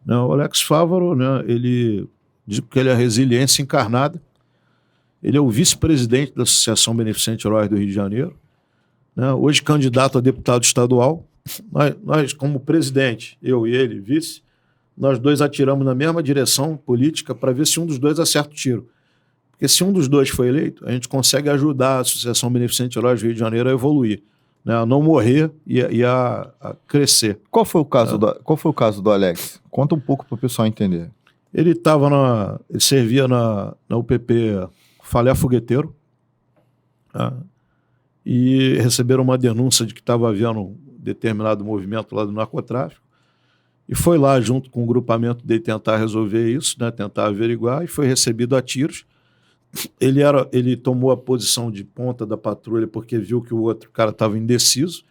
né? O Alex Fávaro, né, ele diz que ele é a resiliência encarnada. Ele é o vice-presidente da Associação Beneficente Heróis do Rio de Janeiro, né? Hoje candidato a deputado estadual. Nós, como presidente, eu e ele, vice, nós dois atiramos na mesma direção política para ver se um dos dois acerta o tiro. Porque se um dos dois for eleito, a gente consegue ajudar a Associação Beneficente Heróis do Rio de Janeiro a evoluir, né? A não morrer e a crescer. Qual foi o caso do Alex? Conta um pouco para o pessoal entender. Ele servia na UPP Falé Fogueteiro, tá? E receberam uma denúncia de que estava havendo um determinado movimento lá do narcotráfico, e foi lá junto com o grupamento dele tentar resolver isso, né, tentar averiguar, e foi recebido a tiros. Ele tomou a posição de ponta da patrulha porque viu que o outro cara estava indeciso.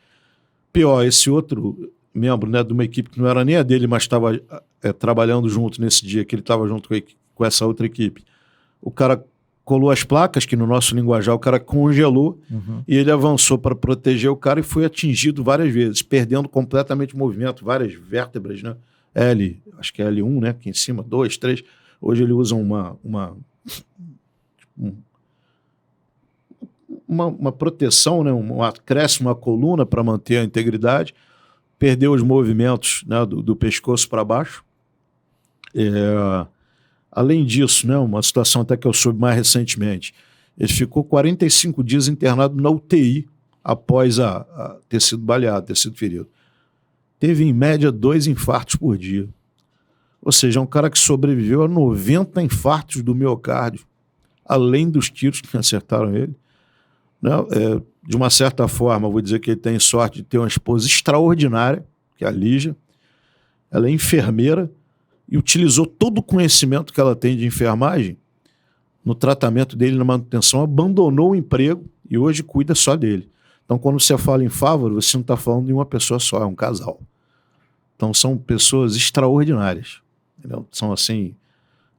Pior, esse outro membro, né, de uma equipe que não era nem a dele, mas estava trabalhando junto nesse dia, que ele estava junto com essa outra equipe. O cara colou as placas, que no nosso linguajar o cara congelou, e ele avançou para proteger o cara e foi atingido várias vezes, perdendo completamente o movimento, várias vértebras, né? Acho que é L1, né? Aqui em cima, 2, 3. Hoje ele usa uma proteção, né? Um acréscimo à coluna para manter a integridade, perdeu os movimentos, né, do pescoço para baixo. Além disso, né, uma situação até que eu soube mais recentemente, ele ficou 45 dias internado na UTI após ter sido baleado, ter sido ferido. Teve, em média, 2 infartos por dia. Ou seja, é um cara que sobreviveu a 90 infartos do miocárdio, além dos tiros que acertaram ele. Né? De uma certa forma, vou dizer que ele tem sorte de ter uma esposa extraordinária, que é a Lígia. Ela é enfermeira, e utilizou todo o conhecimento que ela tem de enfermagem no tratamento dele, na manutenção, abandonou o emprego e hoje cuida só dele. Então, quando você fala em Fávaro, você não está falando de uma pessoa só, é um casal. Então, são pessoas extraordinárias. Entendeu? São, assim,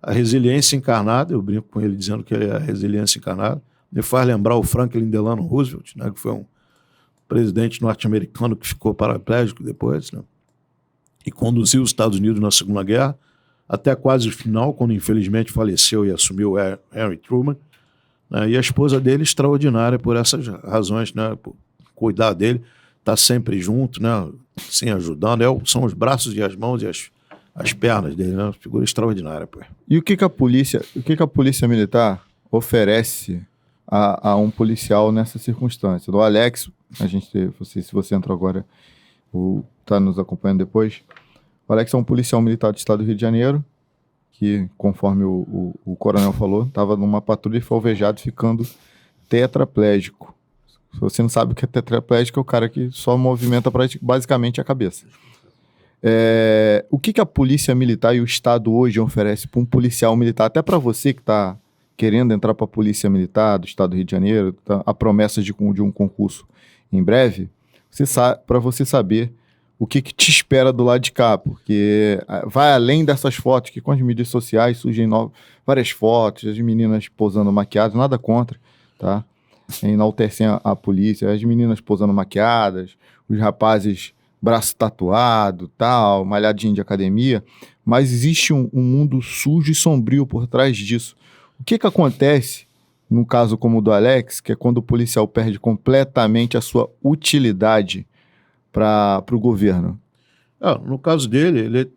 a resiliência encarnada. Eu brinco com ele dizendo que ele é a resiliência encarnada. Me faz lembrar o Franklin Delano Roosevelt, né, que foi um presidente norte-americano que ficou paraplégico depois, né? E conduziu os Estados Unidos na Segunda Guerra, até quase o final, quando infelizmente faleceu e assumiu Harry Truman, né? E a esposa dele, extraordinária por essas razões, né? Por cuidar dele, tá sempre junto, né? Assim, ajudando, são os braços e as mãos e as pernas dele, né? Uma figura extraordinária. Pô. E o que a polícia militar oferece a um policial nessa circunstância? Do Alex, se você entrou agora, está nos acompanhando depois, o Alex é um policial militar do estado do Rio de Janeiro, que, conforme o coronel falou, estava numa patrulha e foi alvejado, ficando tetraplégico. Se você não sabe o que é tetraplégico, é o cara que só movimenta basicamente a cabeça. O que a polícia militar e o estado hoje oferece para um policial militar, até para você que está querendo entrar para a polícia militar do estado do Rio de Janeiro, tá, a promessa de um concurso em breve, para você saber o que te espera do lado de cá, porque vai além dessas fotos, que com as mídias sociais surgem várias fotos, as meninas posando maquiadas, nada contra, tá? Enaltecem a polícia, as meninas posando maquiadas, os rapazes braço tatuado, tal, malhadinho de academia, mas existe um mundo sujo e sombrio por trás disso. O que acontece, num caso como o do Alex, que é quando o policial perde completamente a sua utilidade para o governo? No caso dele, ele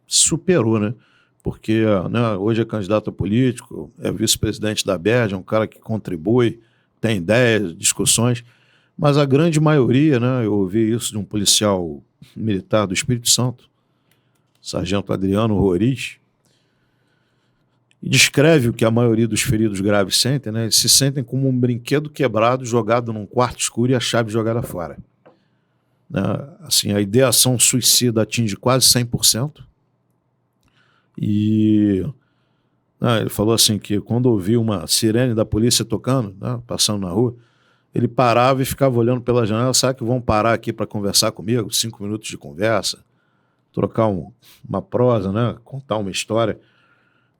superou, né? Porque né, hoje é candidato a político, é vice-presidente da BERJ, é um cara que contribui, tem ideias, discussões, mas a grande maioria, né, eu ouvi isso de um policial militar do Espírito Santo, sargento Adriano Roriz, e descreve o que a maioria dos feridos graves sentem, né? Eles se sentem como um brinquedo quebrado jogado num quarto escuro e a chave jogada fora. Né? Assim, a ideação suicida atinge quase 100%. E ele falou assim que quando ouvia uma sirene da polícia tocando, né, passando na rua, ele parava e ficava olhando pela janela. Sabe que vão parar aqui para conversar comigo? 5 minutos de conversa, trocar uma prosa, né, contar uma história.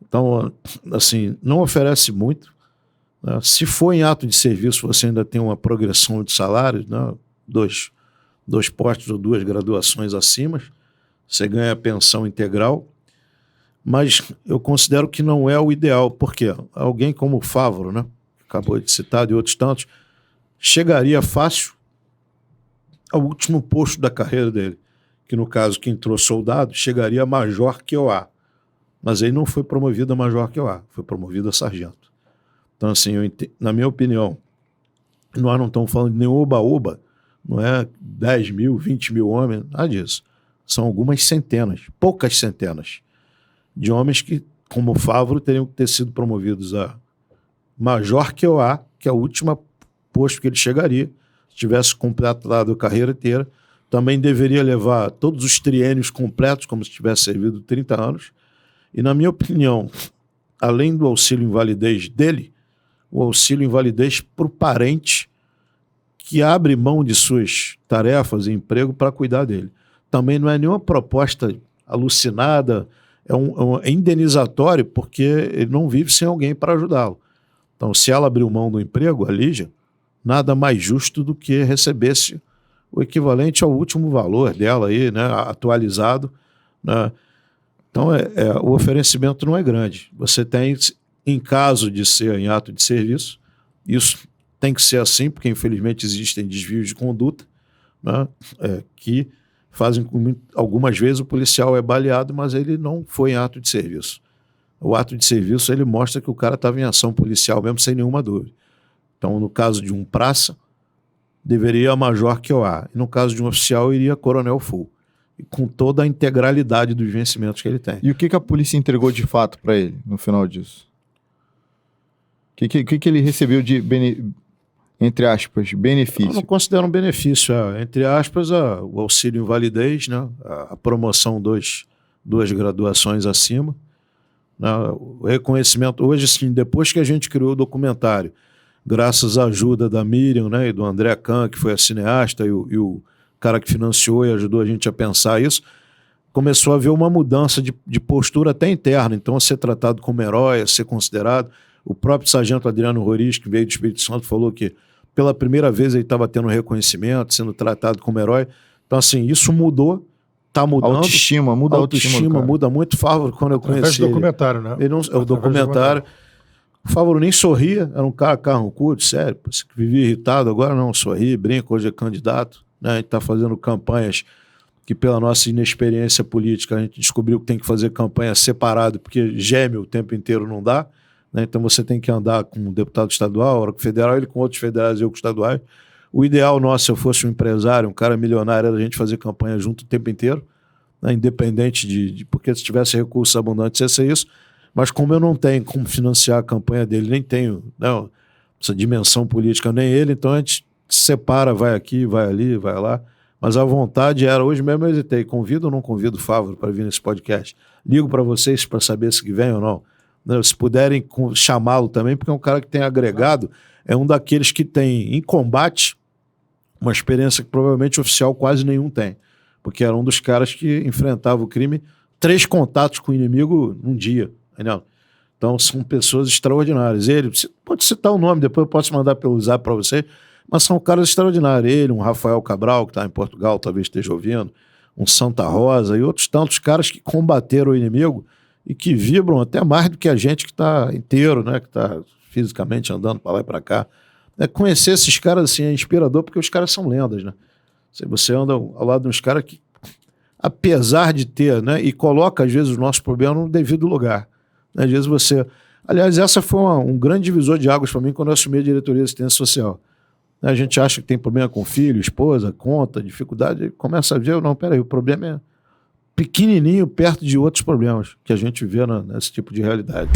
Então, assim, não oferece muito. Né? Se for em ato de serviço, você ainda tem uma progressão de salários, né? Dois postos ou 2 graduações acima. você ganha pensão integral, mas eu considero que não é o ideal, porque alguém como o Fávaro, né, acabou de citar, e outros tantos, chegaria fácil ao último posto da carreira dele, que no caso que entrou soldado, chegaria a major QOA, mas ele não foi promovido a major QOA, foi promovido a sargento. Então assim, na minha opinião, nós não estamos falando de nenhum oba-oba, não é 10 mil, 20 mil homens, nada disso. São algumas centenas, poucas centenas, de homens que, como o Fávaro, teriam que ter sido promovidos a major QOA, que é o último posto que ele chegaria, se tivesse completado a carreira inteira. Também deveria levar todos os triênios completos, como se tivesse servido 30 anos. E, na minha opinião, além do auxílio invalidez dele, o auxílio invalidez para o parente que abre mão de suas tarefas e emprego para cuidar dele. Também não é nenhuma proposta alucinada, é indenizatório, porque ele não vive sem alguém para ajudá-lo. Então, se ela abriu mão do emprego, a Lígia, nada mais justo do que recebesse o equivalente ao último valor dela aí, né, atualizado, né? Então, o oferecimento não é grande. Você tem, em caso de ser em ato de serviço, isso tem que ser assim, porque infelizmente existem desvios de conduta, né, que fazem com que algumas vezes o policial é baleado, mas ele não foi em ato de serviço. O ato de serviço ele mostra que o cara estava em ação policial mesmo, sem nenhuma dúvida. Então, no caso de um praça, deveria a major QOA. E no caso de um oficial, iria coronel full. E com toda a integralidade dos vencimentos que ele tem. E o que a polícia entregou de fato para ele no final disso? O que ele recebeu de, entre aspas, benefício? Eu não considero um benefício. Entre aspas, o auxílio invalidez, né? A promoção duas graduações acima. Né? O reconhecimento. Hoje, assim, depois que a gente criou o documentário, graças à ajuda da Miriam, né, e do André Kahn, que foi a cineasta, e o cara que financiou e ajudou a gente a pensar isso, começou a haver uma mudança de postura até interna. Então, a ser tratado como herói, a ser considerado. O próprio sargento Adriano Roriz, que veio do Espírito Santo, falou que pela primeira vez ele estava tendo reconhecimento, sendo tratado como herói. Então, assim, isso mudou, está mudando. Autoestima, muda a autoestima, muda muito. Fávaro, quando eu conheci ele... documentário, né? Ele não, o documentário. O Fávaro nem sorria, era um cara carrancudo, sério, vivia irritado, agora não, sorri, brinca, hoje é candidato, né? A gente está fazendo campanhas que, pela nossa inexperiência política, a gente descobriu que tem que fazer campanha separado, porque geme o tempo inteiro não dá, né? Então você tem que andar com um deputado estadual, hora com o federal, ele com outros federais e eu com estaduais. O ideal nosso, se eu fosse um empresário, um cara milionário, era a gente fazer campanha junto o tempo inteiro, né? Independente porque se tivesse recursos abundantes ia ser isso. Mas como eu não tenho como financiar a campanha dele, nem tenho, né, essa dimensão política, nem ele, então a gente separa, vai aqui, vai ali, vai lá. Mas a vontade era, hoje mesmo eu hesitei, convido ou não convido o Fávaro para vir nesse podcast? Ligo para vocês para saber se vem ou não. Né, se puderem chamá-lo também, porque é um cara que tem agregado, é um daqueles que tem em combate uma experiência que provavelmente o oficial quase nenhum tem. Porque era um dos caras que enfrentava o crime, 3 contatos com o inimigo num dia. Entendeu? Então são pessoas extraordinárias. Ele, você pode citar o nome, depois eu posso mandar pelo zap para você, mas são caras extraordinários. Ele, um Rafael Cabral, que está em Portugal, talvez esteja ouvindo, um Santa Rosa e outros tantos caras que combateram o inimigo e que vibram até mais do que a gente que está inteiro, né, que está fisicamente andando para lá e para cá. Conhecer esses caras assim, é inspirador, porque os caras são lendas, né? Você anda ao lado de uns caras que, apesar de ter, né, e coloca às vezes os nossos problemas no devido lugar. Às vezes você... Aliás, essa foi um grande divisor de águas para mim quando eu assumi a diretoria de assistência social. A gente acha que tem problema com filho, esposa, conta, dificuldade, começa a ver, não, peraí, o problema é pequenininho perto de outros problemas que a gente vê nesse tipo de realidade.